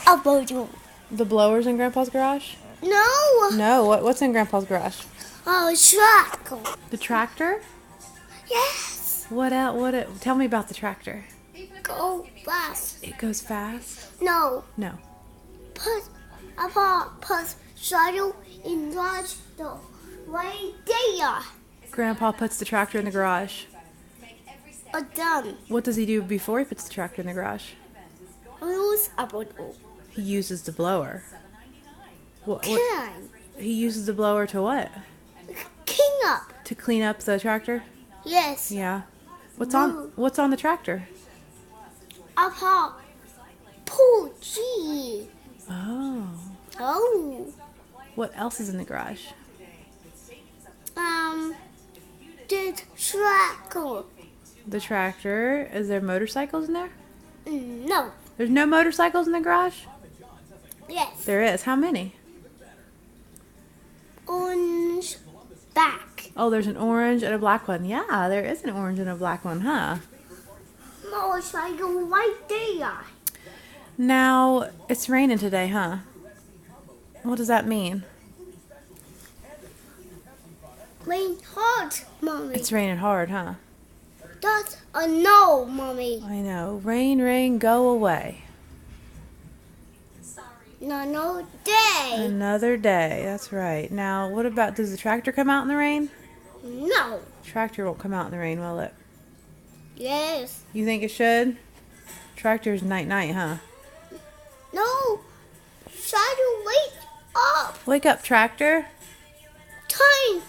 a bottle. The blower's in Grandpa's garage? No. No, what's in Grandpa's garage? Oh, truck. The tractor? Yes. What else? Tell me about the tractor. Go fast. It goes fast? No. No. Put saddle in garage door right there. Grandpa puts the tractor in the garage. Done. What does he do before he puts the tractor in the garage? Use a bottle. He uses the blower. What, Can. he uses the blower to what? Clean up. To clean up the tractor? Yes. Yeah. What's on the tractor? Pull G. Oh. Oh. What else is in the garage? The tractor. The tractor. Is there motorcycles in there? No. There's no motorcycles in the garage? Yes. There is. How many? Orange back. Oh, there's an orange and a black one. Yeah, there is an orange and a black one, huh? Motorcycle right there. Now, it's raining today, huh? What does that mean? Rain hard, Mommy. It's raining hard, huh? That's a no, Mommy. I know. Rain, rain, go away. No day. Another day. That's right. Now, what about, does the tractor come out in the rain? No. Tractor won't come out in the rain, will it? Yes. You think it should? Tractor's night-night, huh? No. Try to wake up. Wake up, tractor. Time.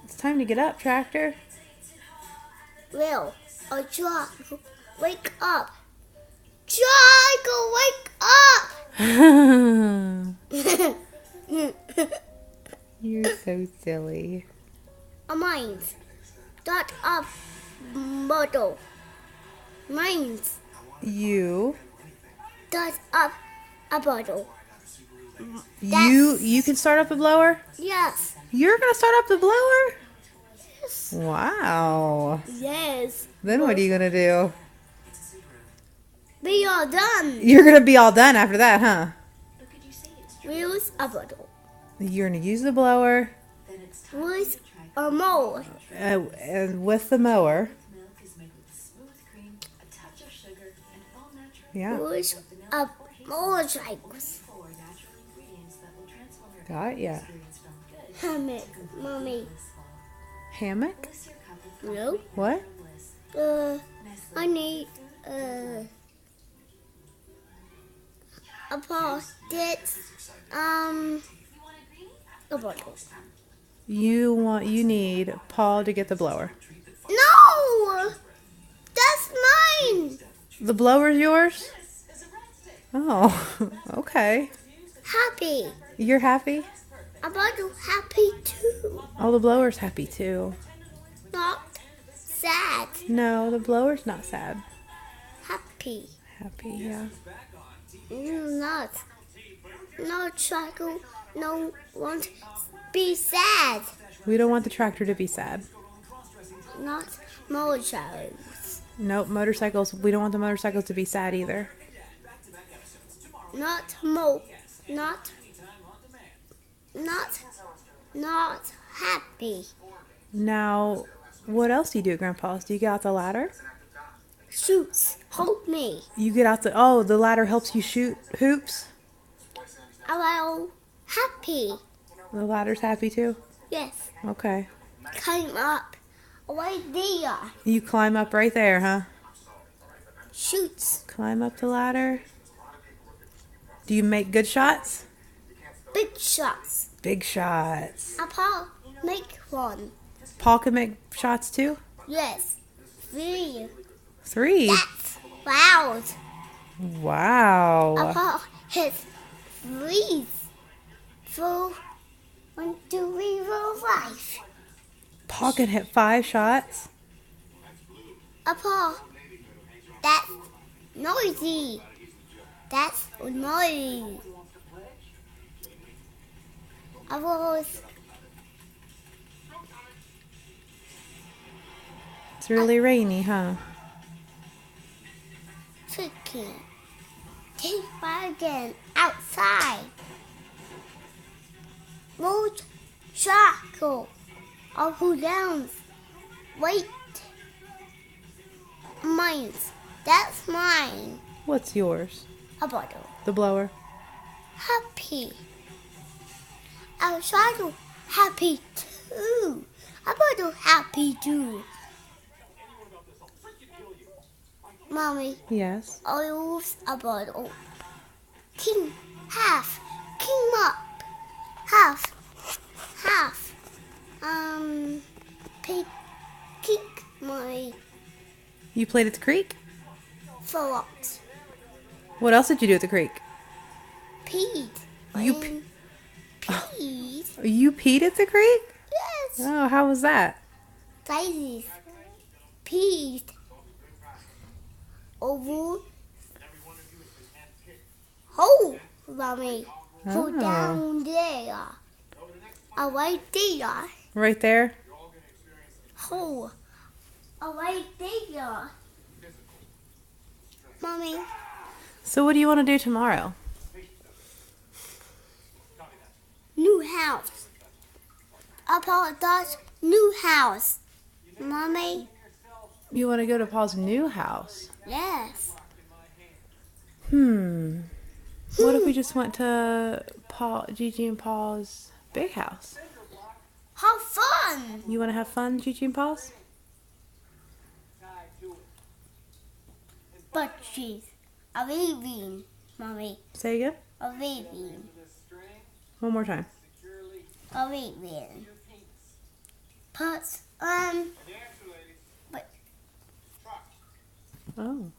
It's time to get up, tractor. Will a truck wake up? Try to wake up. You're so silly. Mine's dot up bottle. Mine's You dot up a bottle. You can start up the blower? Yes. You're gonna start up the blower? Yes. Wow. Yes. Then what are you gonna do? We are done. You're gonna be all done after that, huh? Use a bottle. You're gonna use the blower Use a mower. and with the mower. Yeah, Use a motorcycle. got ya. Hammock, Mommy. Hammock? No. What? I need a pocket. A bottle. You need Paul to get the blower. No, that's mine. The blower's yours? Oh, okay. Happy. You're happy? A bottle happy too. Oh, the blower's happy too. Not sad. No, the blower's not sad. Happy. Happy, yeah. Not. No tractor. No won't be sad. We don't want the tractor to be sad. Not motorcycles. Nope, motorcycles. We don't want the motorcycles to be sad either. Not happy. Now, what else do you do at Grandpa's? Do you get out the ladder? Shoots. Hold me. You get out the ladder helps you shoot hoops? Hello. Happy. The ladder's happy too? Yes. Okay. Climb up. Right there. You climb up right there, huh? Shoots. Climb up the ladder. Do you make good shots? Big shots. Big shots. Papa, make one. Paul can make shots too? Yes. 3. 3? That's loud. Wow. Papa hits 3. 4. 1, 2, 3, 4, 5. Paul can hit 5 shots? Papa, that's noisy. That's noisy. It's really rainy, huh? Chicken. Take again outside. Motorcycle. Up and down. Wait. Mine. That's mine. What's yours? A bottle. The blower. Happy. Outside happy too. A bottle happy too. Mommy, Yes. I use a bottle. King, half. King up. Half. Half. Pig, kick my You played at the creek? fox. What else did you do at the creek? Peed. You Peed? You peed at the creek? Yes. Oh, how was that? Daisies. Peed. Over. Hole, Mommy. Go Oh. down there. Right there. Right there? Hole. Right there. Mommy. So what do you want to do tomorrow? New house. Apologize. New house. Mommy. You want to go to Paul's new house? Yes. What if we just went to Gigi and Paul's big house? How fun. You want to have fun, Gigi and Paul's? But she's a baby, Mommy. Say again? A baby. One more time. A baby. But, Oh.